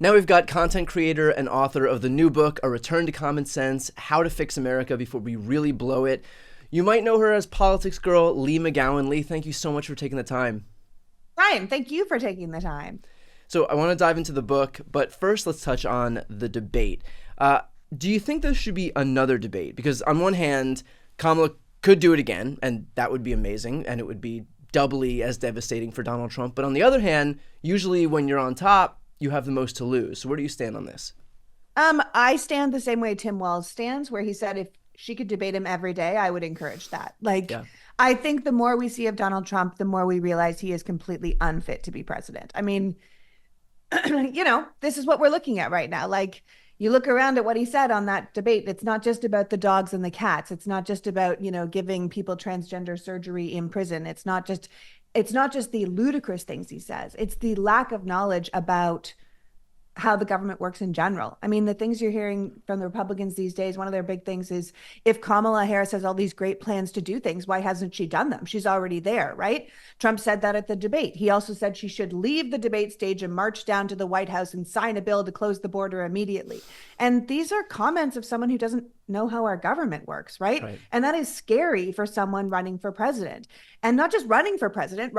Now we've got content creator and author of the new book, A Return to Common Sense, How to Fix America Before We Really Blow It. You might know her as PoliticsGirl, Leigh McGowan. Leigh, thank you so much for taking the time. Brian, thank you for taking the time. So I want to dive into the book, but first let's touch on the debate. Do you think there should be another debate? Because on one hand, Kamala could do it again, and that would be amazing, and it would be doubly as devastating for Donald Trump. But on the other hand, usually when you're on top, you have the most to lose. So where do you stand on this? I stand the same way Tim Walz stands, where he said if she could debate him every day, I would encourage that. Yeah. I think the more we see of Donald Trump, the more we realize he is completely unfit to be president. I mean, this is what we're looking at right now. You look around at what he said on that debate. It's not just about the dogs and the cats. It's not just about, giving people transgender surgery in prison. It's not just the ludicrous things he says. It's the lack of knowledge about how the government works in general. I mean, the things you're hearing from the Republicans these days, one of their big things is if Kamala Harris has all these great plans to do things, why hasn't she done them? She's already there, right? Trump said that at the debate. He also said she should leave the debate stage and march down to the White House and sign a bill to close the border immediately. And these are comments of someone who doesn't know how our government works, right? And that is scary for someone running for president. And not just running for president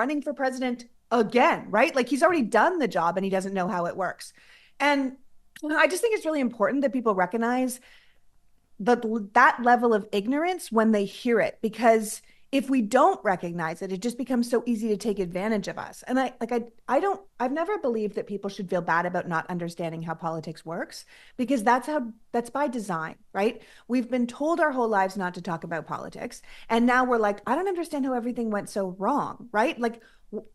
again, right? Like he's already done the job and he doesn't know how it works. And I just think it's really important that people recognize that level of ignorance when they hear it, because if we don't recognize it, it just becomes so easy to take advantage of us. And I've never believed that people should feel bad about not understanding how politics works, because that's by design, right? We've been told our whole lives not to talk about politics. And now we're like, I don't understand how everything went so wrong, right? Like,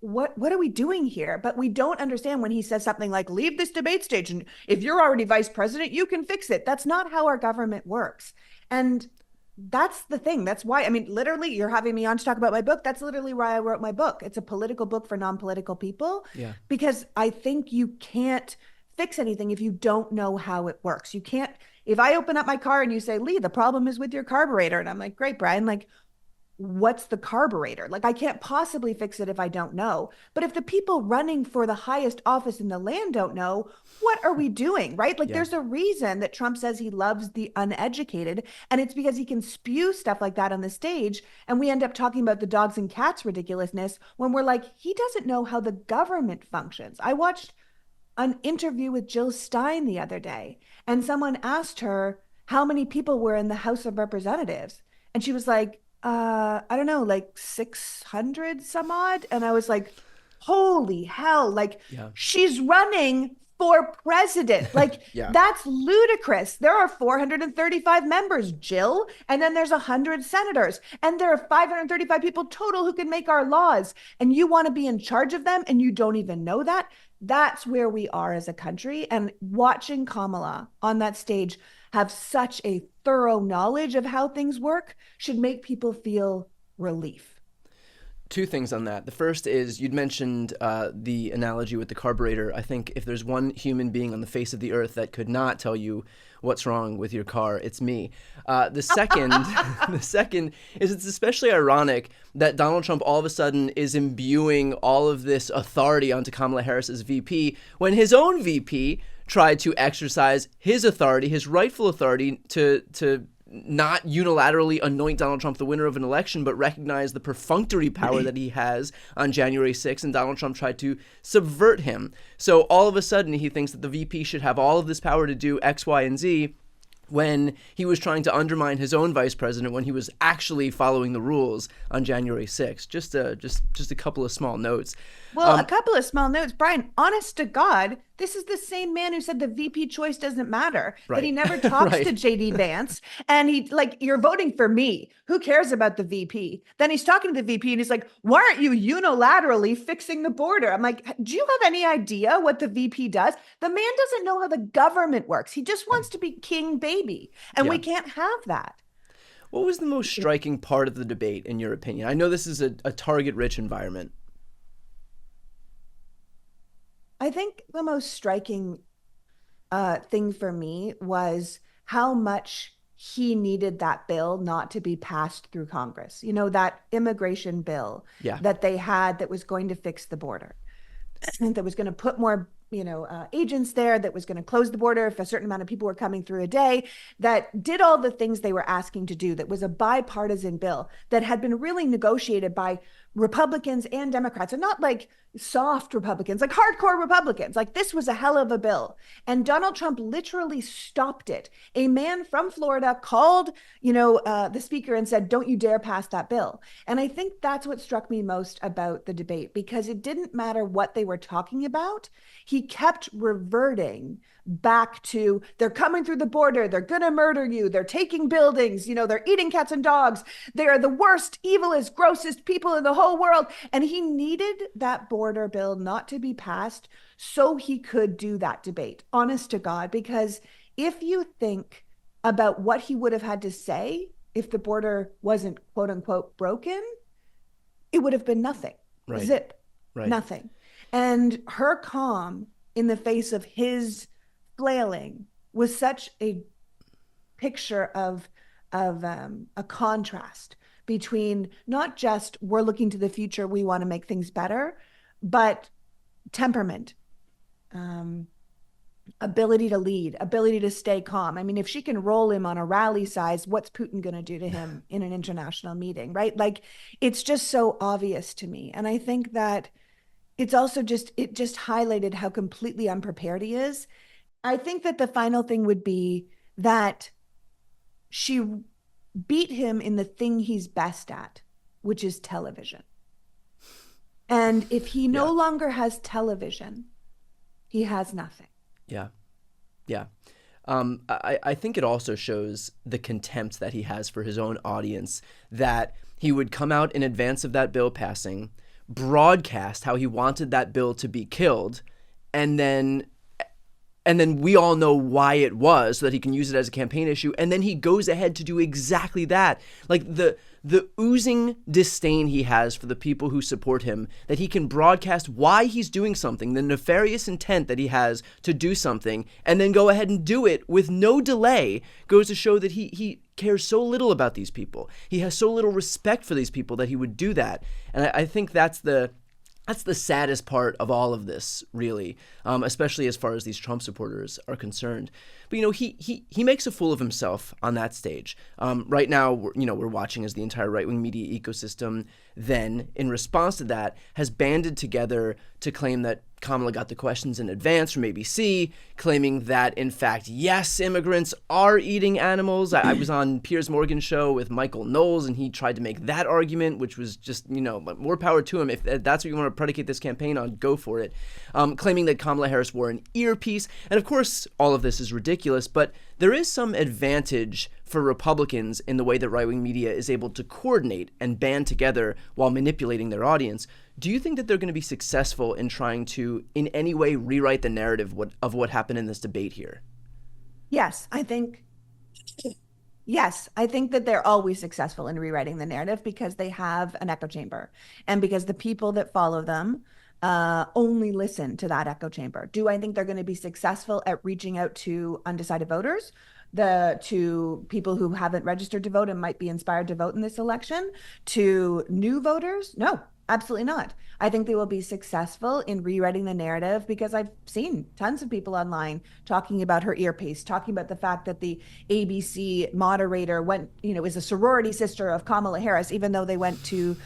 what are we doing here? But we don't understand when he says something like, leave this debate stage, and if you're already vice president, you can fix it. That's not how our government works. And that's the thing. That's why, I mean, literally, you're having me on to talk about my book. That's literally why I wrote my book. It's a political book for non-political people. Yeah. Because I think you can't fix anything if you don't know how it works. You can't, if I open up my car and you say, Leigh, the problem is with your carburetor. And I'm like, great, Brian, like, what's the carburetor? Like, I can't possibly fix it if I don't know. But if the people running for the highest office in the land don't know, what are we doing, right? Like, there's a reason that Trump says he loves the uneducated, and it's because he can spew stuff like that on the stage, and we end up talking about the dogs and cats ridiculousness when we're like, he doesn't know how the government functions. I watched an interview with Jill Stein the other day, and someone asked her how many people were in the House of Representatives, and she was like, I don't know, like 600 some odd. And I was like, holy hell, like she's running for president. Like that's ludicrous. There are 435 members, Jill, and then there's 100 senators, and there are 535 people total who can make our laws. And you want to be in charge of them and you don't even know that? That's where we are as a country. And watching Kamala on that stage have such a thorough knowledge of how things work should make people feel relief. Two things on that. The first is you'd mentioned the analogy with the carburetor. I think if there's one human being on the face of the earth that could not tell you what's wrong with your car, it's me. The second is it's especially ironic that Donald Trump all of a sudden is imbuing all of this authority onto Kamala Harris as VP when his own VP tried to exercise his authority, his rightful authority to not unilaterally anoint Donald Trump the winner of an election, but recognize the perfunctory power that he has on January 6th, and Donald Trump tried to subvert him. So all of a sudden, he thinks that the VP should have all of this power to do X, Y, and Z, when he was trying to undermine his own vice president when he was actually following the rules on January 6th. Just a couple of small notes. Well, a couple of small notes. Brian, honest to God, this is the same man who said the VP choice doesn't matter, that he never talks to JD Vance. And he, like, you're voting for me. Who cares about the VP? Then he's talking to the VP and he's like, why aren't you unilaterally fixing the border? I'm like, do you have any idea what the VP does? The man doesn't know how the government works. He just wants to be king baby. And we can't have that. What was the most striking part of the debate, in your opinion? I know this is a target-rich environment. I think the most striking thing for me was how much he needed that bill not to be passed through Congress. You know, that immigration bill that they had that was going to fix the border, that was going to put more agents there, that was going to close the border if a certain amount of people were coming through a day, that did all the things they were asking to do, that was a bipartisan bill that had been really negotiated by Republicans and Democrats, and not like soft Republicans, like hardcore Republicans. Like, this was a hell of a bill. And Donald Trump literally stopped it. A man from Florida called, the speaker and said, "Don't you dare pass that bill." And I think that's what struck me most about the debate, because it didn't matter what they were talking about. He kept reverting back to, they're coming through the border, they're going to murder you, they're taking buildings, they're eating cats and dogs, they are the worst, evilest, grossest people in the whole world. And he needed that border bill not to be passed so he could do that debate, honest to God. Because if you think about what he would have had to say if the border wasn't, quote unquote, broken, it would have been nothing. Right. Zip. Right. Nothing. And her calm in the face of his flailing was such a picture of a contrast between not just we're looking to the future, we want to make things better, but temperament, ability to lead, ability to stay calm. I mean, if she can roll him on a rally size, what's Putin going to do to him in an international meeting, right? Like, it's just so obvious to me. And I think that it's also it just highlighted how completely unprepared he is. I think that the final thing would be that she beat him in the thing he's best at, which is television. And if he no longer has television, he has nothing. Yeah. Yeah. I think it also shows the contempt that he has for his own audience, that he would come out in advance of that bill passing, broadcast how he wanted that bill to be killed, and then we all know why it was, so that he can use it as a campaign issue, and then he goes ahead to do exactly that. Like, the oozing disdain he has for the people who support him, that he can broadcast why he's doing something, the nefarious intent that he has to do something, and then go ahead and do it with no delay, goes to show that he cares so little about these people. He has so little respect for these people that he would do that. And I think that's the saddest part of all of this, really, especially as far as these Trump supporters are concerned. But, he makes a fool of himself on that stage. Right now, we're watching as the entire right-wing media ecosystem then, in response to that, has banded together to claim that Kamala got the questions in advance from ABC, claiming that, in fact, yes, immigrants are eating animals. I was on Piers Morgan's show with Michael Knowles, and he tried to make that argument, which was just, more power to him. If that's what you want to predicate this campaign on, go for it. Claiming that Kamala Harris wore an earpiece. And of course, all of this is ridiculous, but there is some advantage for Republicans in the way that right-wing media is able to coordinate and band together while manipulating their audience. Do you think that they're going to be successful in trying to, in any way, rewrite the narrative of what happened in this debate here? Yes, I think that they're always successful in rewriting the narrative because they have an echo chamber, and because the people that follow them only listen to that echo chamber. Do I think they're going to be successful at reaching out to undecided voters, to people who haven't registered to vote and might be inspired to vote in this election, to new voters? No, absolutely not. I think they will be successful in rewriting the narrative, because I've seen tons of people online talking about her earpiece, talking about the fact that the ABC moderator is a sorority sister of Kamala Harris, even though they went to,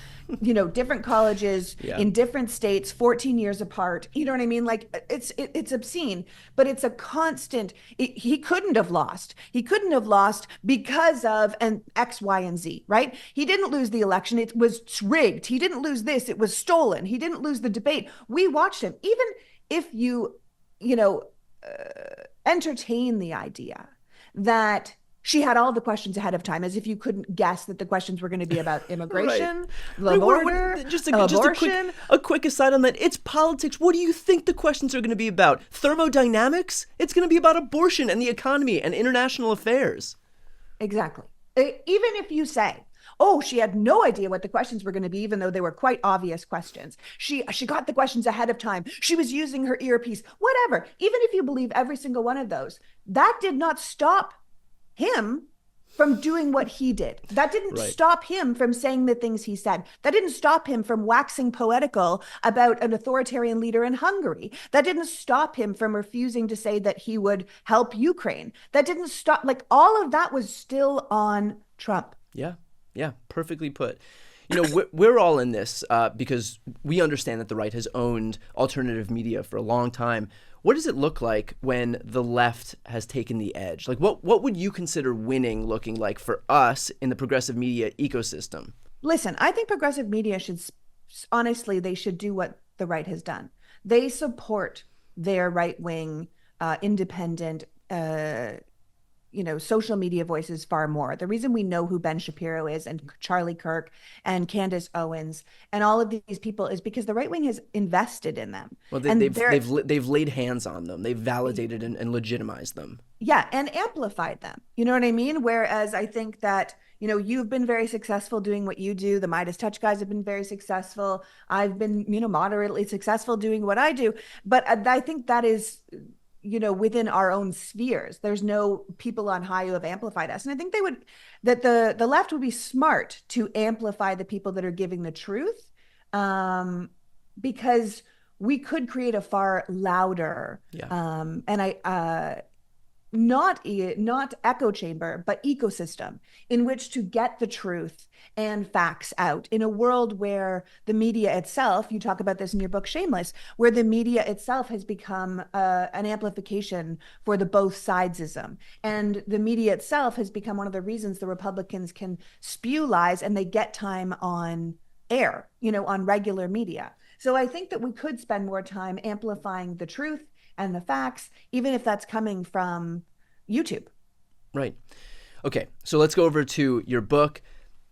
different colleges in different states, 14 years apart. You know what I mean? Like, it's obscene, but it's a constant. He couldn't have lost. He couldn't have lost because of an X, Y, and Z, right? He didn't lose the election. It was rigged. He didn't lose this. It was stolen. He didn't lose the debate. We watched him. Even if you entertain the idea that she had all the questions ahead of time, as if you couldn't guess that the questions were going to be about immigration, the border, abortion. A quick aside on that. It's politics. What do you think the questions are going to be about? Thermodynamics? It's going to be about abortion and the economy and international affairs. Exactly. Even if you say, oh, she had no idea what the questions were going to be, even though they were quite obvious questions. She got the questions ahead of time. She was using her earpiece, whatever. Even if you believe every single one of those, that did not stop him from doing what he did. That didn't Right. stop him from saying the things he said. That didn't stop him from waxing poetical about an authoritarian leader in Hungary. That didn't stop him from refusing to say that he would help Ukraine. That didn't stop, like, all of that was still on Trump. Yeah. Yeah. Perfectly put. You know, we're all in this because we understand that the right has owned alternative media for a long time. What does it look like when the left has taken the edge? Like, what would you consider winning looking like for us in the progressive media ecosystem? Listen, I think progressive media should, honestly, they should do what the right has done. They support their right-wing, independent, social media voices far more. The reason we know who Ben Shapiro is and Charlie Kirk and Candace Owens and all of these people is because the right wing has invested in them. Well, And they've laid hands on them. They've validated and legitimized them. yeah, and amplified them. You know what I mean? Whereas I think that, you've been very successful doing what you do. The Midas Touch guys have been very successful. I've been, moderately successful doing what I do. But I think that is, within our own spheres. There's no people on high who have amplified us. And I think the left would be smart to amplify the people that are giving the truth, because we could create a far louder, not echo chamber, but ecosystem in which to get the truth and facts out in a world where the media itself, you talk about this in your book, Shameless, where the media itself has become an amplification for the both sidesism. And the media itself has become one of the reasons the Republicans can spew lies and they get time on air, on regular media. So I think that we could spend more time amplifying the truth and the facts, even if that's coming from YouTube. Right. Okay, so let's go over to your book.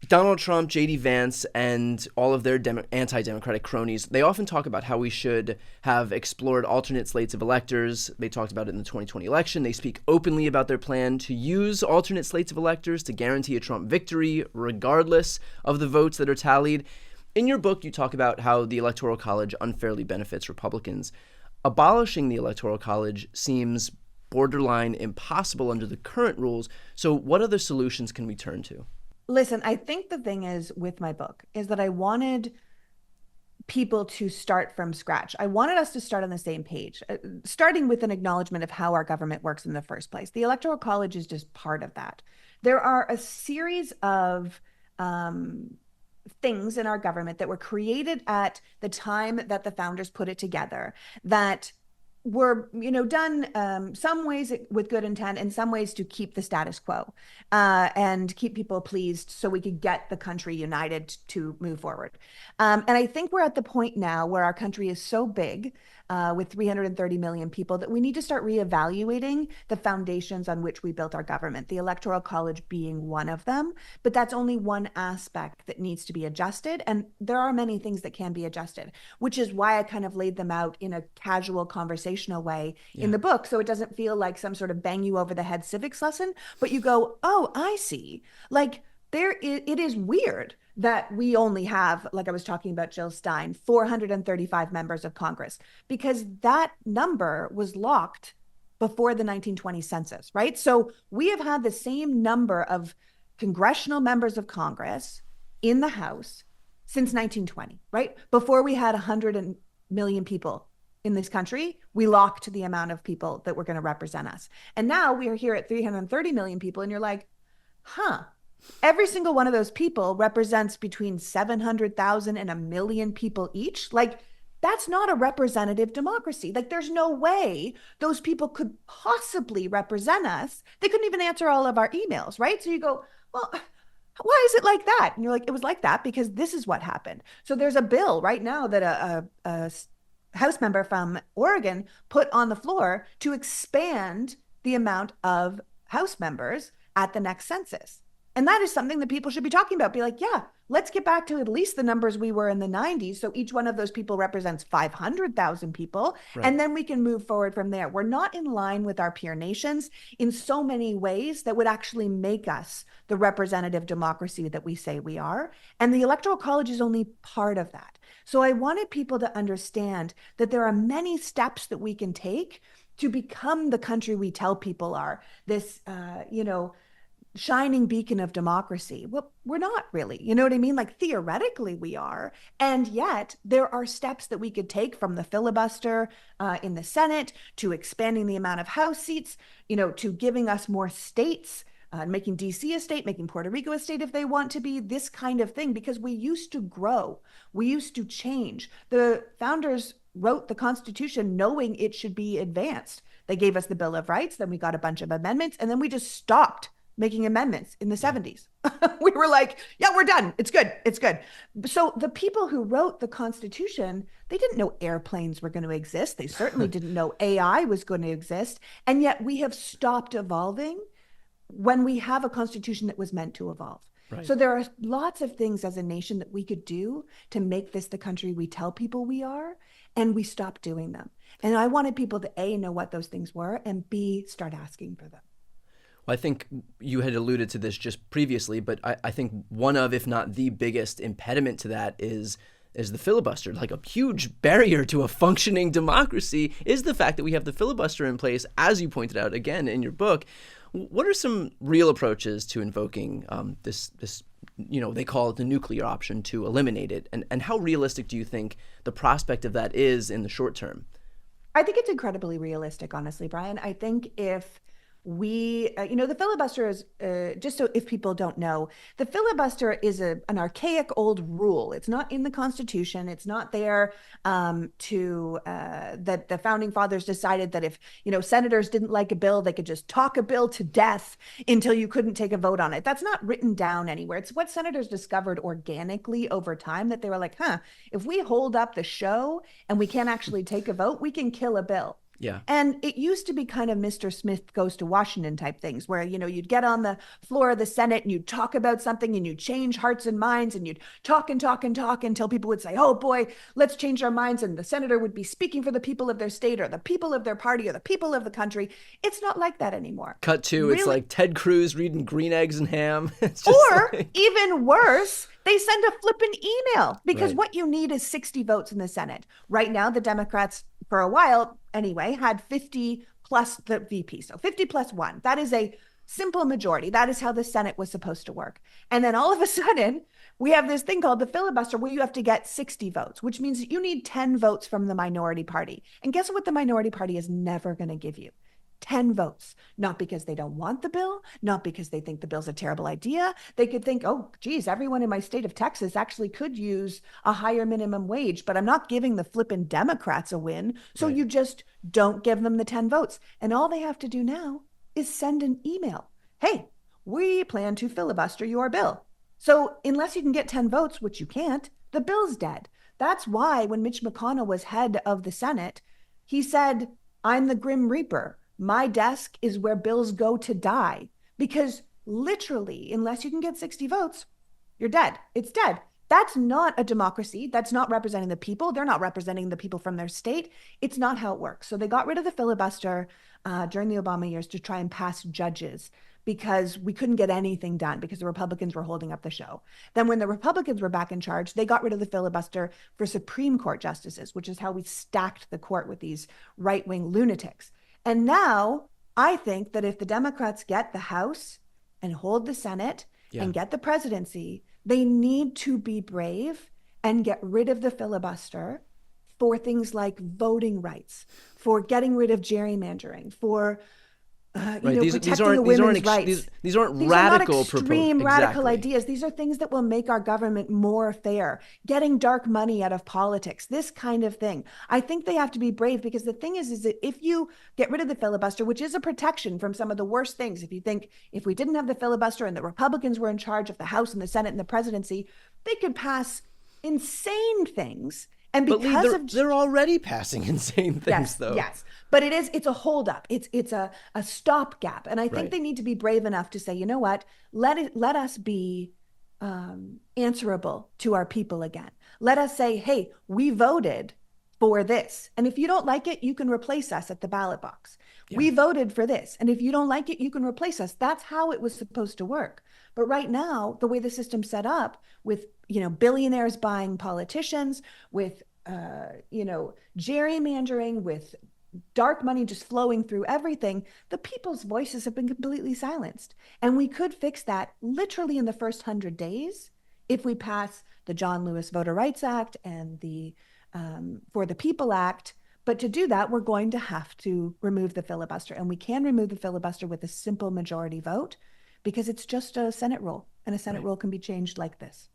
Donald Trump, J.D. Vance, and all of their anti-democratic cronies, they often talk about how we should have explored alternate slates of electors. They talked about it in the 2020 election. They speak openly about their plan to use alternate slates of electors to guarantee a Trump victory, regardless of the votes that are tallied. In your book, you talk about how the Electoral College unfairly benefits Republicans. Abolishing the Electoral College seems borderline impossible under the current rules. So what other solutions can we turn to? Listen, I think the thing is with my book is that I wanted people to start from scratch. I wanted us to start on the same page, starting with an acknowledgement of how our government works in the first place. The Electoral College is just part of that. There are a series of things in our government that were created at the time that the founders put it together that were, done some ways with good intent and some ways to keep the status quo and keep people pleased so we could get the country united to move forward. And I think we're at the point now where our country is so big with 330 million people that we need to start reevaluating the foundations on which we built our government, the Electoral College being one of them. But that's only one aspect that needs to be adjusted. And there are many things that can be adjusted, which is why I kind of laid them out in a casual conversational way in the book. So it doesn't feel like some sort of bang you over the head civics lesson, but you go, oh, I see. Like it is weird that we only have, like I was talking about Jill Stein, 435 members of Congress, because that number was locked before the 1920 census, right? So we have had the same number of congressional members of Congress in the House since 1920, right? Before we had 100 million people in this country, we locked the amount of people that were going to represent us. And now we are here at 330 million people, and you're like, huh. Every single one of those people represents between 700,000 and 1 million people each. Like, that's not a representative democracy. Like, there's no way those people could possibly represent us. They couldn't even answer all of our emails, right? So you go, well, why is it like that? And you're like, it was like that because this is what happened. So there's a bill right now that a House member from Oregon put on the floor to expand the amount of House members at the next census. And that is something that people should be talking about. Be like, yeah, let's get back to at least the numbers we were in the 90s. So each one of those people represents 500,000 people. Right. And then we can move forward from there. We're not in line with our peer nations in so many ways that would actually make us the representative democracy that we say we are. And the Electoral College is only part of that. So I wanted people to understand that there are many steps that we can take to become the country we tell people are. This, shining beacon of democracy. Well, we're not really. You know what I mean? Like theoretically we are. And yet there are steps that we could take, from the filibuster in the Senate to expanding the amount of House seats, to giving us more states, making DC a state, making Puerto Rico a state if they want to be, this kind of thing, because we used to grow. We used to change. The founders wrote the Constitution knowing it should be advanced. They gave us the Bill of Rights, then we got a bunch of amendments, and then we just stopped making amendments in the 70s. We were like, yeah, we're done. It's good. It's good. So the people who wrote the Constitution, they didn't know airplanes were going to exist. They certainly didn't know AI was going to exist. And yet we have stopped evolving when we have a Constitution that was meant to evolve. Right. So there are lots of things as a nation that we could do to make this the country we tell people we are, and we stopped doing them. And I wanted people to A, know what those things were, and B, start asking for them. Well, I think you had alluded to this just previously, but I think one of, if not the biggest impediment to that is the filibuster. Like, a huge barrier to a functioning democracy is the fact that we have the filibuster in place, as you pointed out again in your book. What are some real approaches to invoking this, they call it the nuclear option, to eliminate it? And how realistic do you think the prospect of that is in the short term? I think it's incredibly realistic, honestly, Brian. I think if we, the filibuster is, just so if people don't know, the filibuster is an archaic old rule. It's not in the Constitution. It's not there that the founding fathers decided that if, senators didn't like a bill, they could just talk a bill to death until you couldn't take a vote on it. That's not written down anywhere. It's what senators discovered organically over time, that they were like, if we hold up the show and we can't actually take a vote, we can kill a bill. Yeah. And it used to be kind of Mr. Smith Goes to Washington type things, where, you'd get on the floor of the Senate and you'd talk about something and you'd change hearts and minds, and you'd talk and talk and talk until people would say, oh boy, let's change our minds. And the senator would be speaking for the people of their state or the people of their party or the people of the country. It's not like that anymore. Cut to, really? It's like Ted Cruz reading Green Eggs and Ham. Even worse, they send a flippin' email, because what you need is 60 votes in the Senate. Right now, the Democrats, for a while anyway, had 50 plus the VP. So 50 plus 1. That is a simple majority. That is how the Senate was supposed to work. And then all of a sudden, we have this thing called the filibuster, where you have to get 60 votes, which means that you need 10 votes from the minority party. And guess what the minority party is never going to give you? 10 votes, not because they don't want the bill, not because they think the bill's a terrible idea. They could think, oh, geez, everyone in my state of Texas actually could use a higher minimum wage, but I'm not giving the flippin' Democrats a win. So you just don't give them the 10 votes. And all they have to do now is send an email. Hey, we plan to filibuster your bill. So unless you can get 10 votes, which you can't, the bill's dead. That's why when Mitch McConnell was head of the Senate, he said, I'm the Grim Reaper. My desk is where bills go to die, because literally, unless you can get 60 votes, you're dead. It's dead. That's not a democracy. That's not representing the people. They're not representing the people from their state. It's not how it works. So they got rid of the filibuster during the Obama years to try and pass judges, because we couldn't get anything done because the Republicans were holding up the show. Then when the Republicans were back in charge, they got rid of the filibuster for Supreme Court justices, which is how we stacked the court with these right-wing lunatics. And now I think that if the Democrats get the House and hold the Senate and get the presidency, they need to be brave and get rid of the filibuster for things like voting rights, for getting rid of gerrymandering, for protecting the women's rights. These aren't These radical, are not extreme radical ideas. These are things that will make our government more fair, getting dark money out of politics, this kind of thing. I think they have to be brave, because the thing is that if you get rid of the filibuster, which is a protection from some of the worst things, if you think if we didn't have the filibuster and the Republicans were in charge of the House and the Senate and the presidency, they could pass insane things. And because they're already passing insane things, though. Yes, but it's a holdup. It's a stopgap, and I think they need to be brave enough to say, you know what, let us be answerable to our people again. Let us say, hey, we voted for this, and if you don't like it, you can replace us at the ballot box. Yeah. We voted for this, and if you don't like it, you can replace us. That's how it was supposed to work. But right now, the way the system's set up, with billionaires buying politicians, with gerrymandering, with dark money just flowing through everything, the people's voices have been completely silenced. And we could fix that literally in the first 100 days if we pass the John Lewis Voter Rights Act and the For the People Act. But to do that, we're going to have to remove the filibuster. And we can remove the filibuster with a simple majority vote because it's just a Senate rule. And a Senate rule can be changed like this.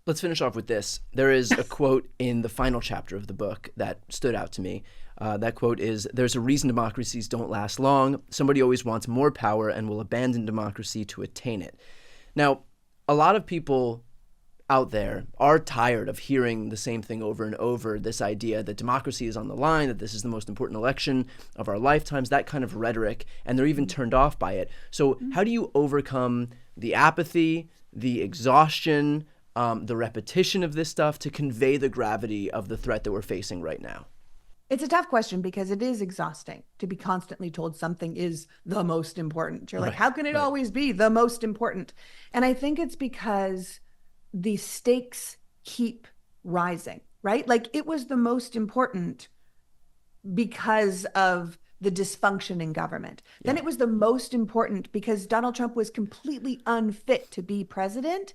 Let's finish off with this. There is a quote in the final chapter of the book that stood out to me. That quote is, "There's a reason democracies don't last long. Somebody always wants more power and will abandon democracy to attain it." Now, a lot of people out there are tired of hearing the same thing over and over, this idea that democracy is on the line, that this is the most important election of our lifetimes, that kind of rhetoric, and they're even turned off by it. So how do you overcome the apathy, the exhaustion, the repetition of this stuff to convey the gravity of the threat that we're facing right now? It's a tough question because it is exhausting to be constantly told something is the most important. You're like, how can it always be the most important? And I think it's because the stakes keep rising, right? Like it was the most important because of the dysfunction in government. Then it was the most important because Donald Trump was completely unfit to be president,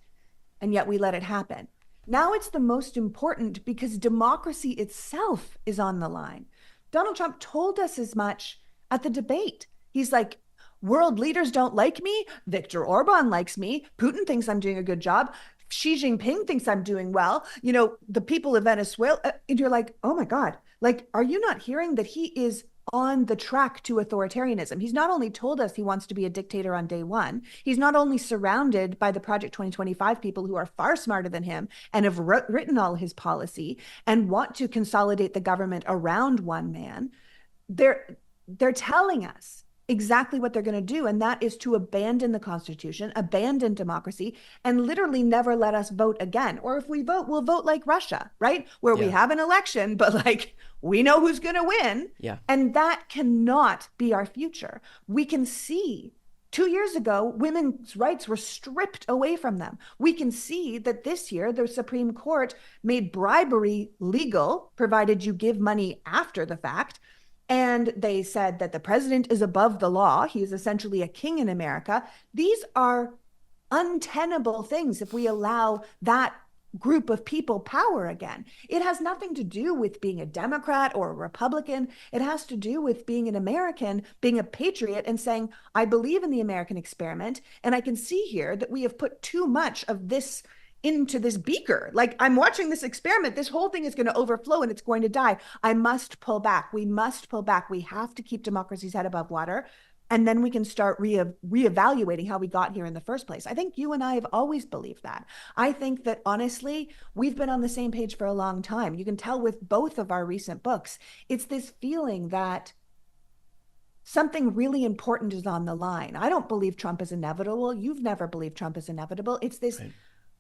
and yet we let it happen. Now it's the most important because democracy itself is on the line. Donald Trump told us as much at the debate. He's like, world leaders don't like me. Viktor Orban likes me. Putin thinks I'm doing a good job. Xi Jinping thinks I'm doing well. You know, the people of Venezuela. And you're like, oh my God, like, are you not hearing that he is on the track to authoritarianism? He's not only told us he wants to be a dictator on day one, he's not only surrounded by the Project 2025 people who are far smarter than him and have written all his policy and want to consolidate the government around one man. They're telling us exactly what they're going to do, and that is to abandon the Constitution, abandon democracy, and literally never let us vote again. Or if we vote, we'll vote like Russia, right? Where we have an election, but like we know who's going to win. Yeah. And that cannot be our future. We can see 2 years ago, women's rights were stripped away from them. We can see that this year, the Supreme Court made bribery legal, provided you give money after the fact. And they said that the president is above the law. He is essentially a king in America. These are untenable things if we allow that group of people power again. It has nothing to do with being a Democrat or a Republican. It has to do with being an American, being a patriot, and saying, I believe in the American experiment. And I can see here that we have put too much of this into this beaker. Like, I'm watching this experiment. This whole thing is going to overflow and it's going to die. I must pull back. We must pull back. We have to keep democracy's head above water. And then we can start reevaluating how we got here in the first place. I think you and I have always believed that. I think that honestly, we've been on the same page for a long time. You can tell with both of our recent books. It's this feeling that something really important is on the line. I don't believe Trump is inevitable. You've never believed Trump is inevitable. It's this,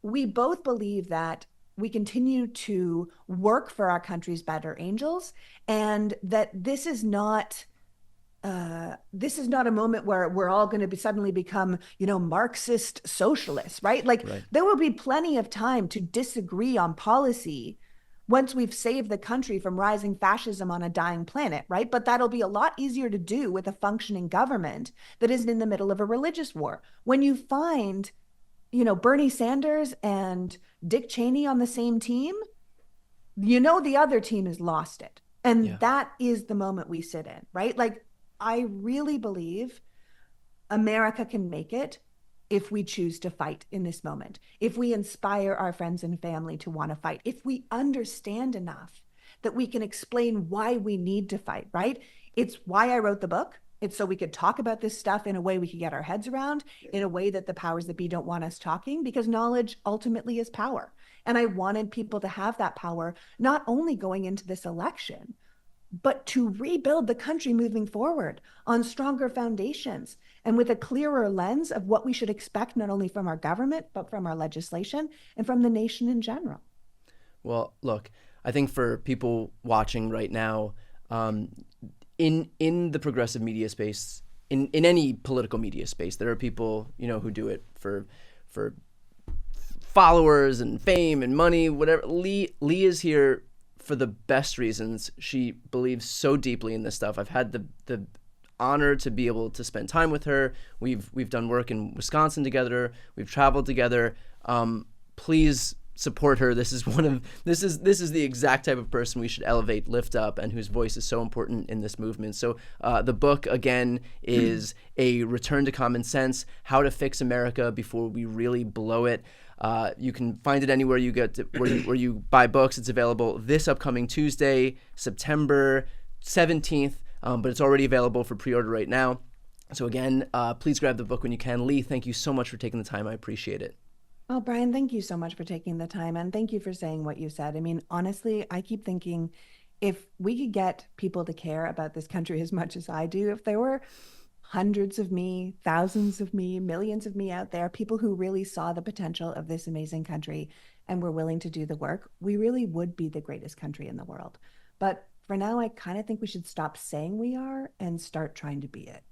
we both believe that we continue to work for our country's better angels, and that this is not a moment where we're all going to suddenly become, Marxist socialists, right? There will be plenty of time to disagree on policy once we've saved the country from rising fascism on a dying planet, right? But that'll be a lot easier to do with a functioning government that isn't in the middle of a religious war. When you find, Bernie Sanders and Dick Cheney on the same team, the other team has lost it. And that is the moment we sit in, right? I really believe America can make it if we choose to fight in this moment, if we inspire our friends and family to want to fight, if we understand enough that we can explain why we need to fight, right? It's why I wrote the book. It's so we could talk about this stuff in a way we could get our heads around, in a way that the powers that be don't want us talking, because knowledge ultimately is power. And I wanted people to have that power, not only going into this election, but to rebuild the country moving forward on stronger foundations and with a clearer lens of what we should expect, not only from our government, but from our legislation and from the nation in general. Well, look, I think for people watching right now, in the progressive media space, in any political media space, there are people, who do it for followers and fame and money, whatever. Leigh is here for the best reasons. She believes so deeply in this stuff. I've had the honor to be able to spend time with her. We've done work in Wisconsin together. We've traveled together. Please support her. This is the exact type of person we should elevate, lift up, and whose voice is so important in this movement. So the book, again, is A Return to Common Sense: How to Fix America Before We Really Blow It. You can find it anywhere you get to, where you buy books. It's available this upcoming Tuesday, September 17th, but it's already available for pre-order right now. So again, please grab the book when you can. Leigh, thank you so much for taking the time. I appreciate it. Well, Brian, thank you so much for taking the time, and thank you for saying what you said. I mean, honestly, I keep thinking if we could get people to care about this country as much as I do, if there were hundreds of me, thousands of me, millions of me out there, people who really saw the potential of this amazing country and were willing to do the work, we really would be the greatest country in the world. But for now, I kind of think we should stop saying we are and start trying to be it.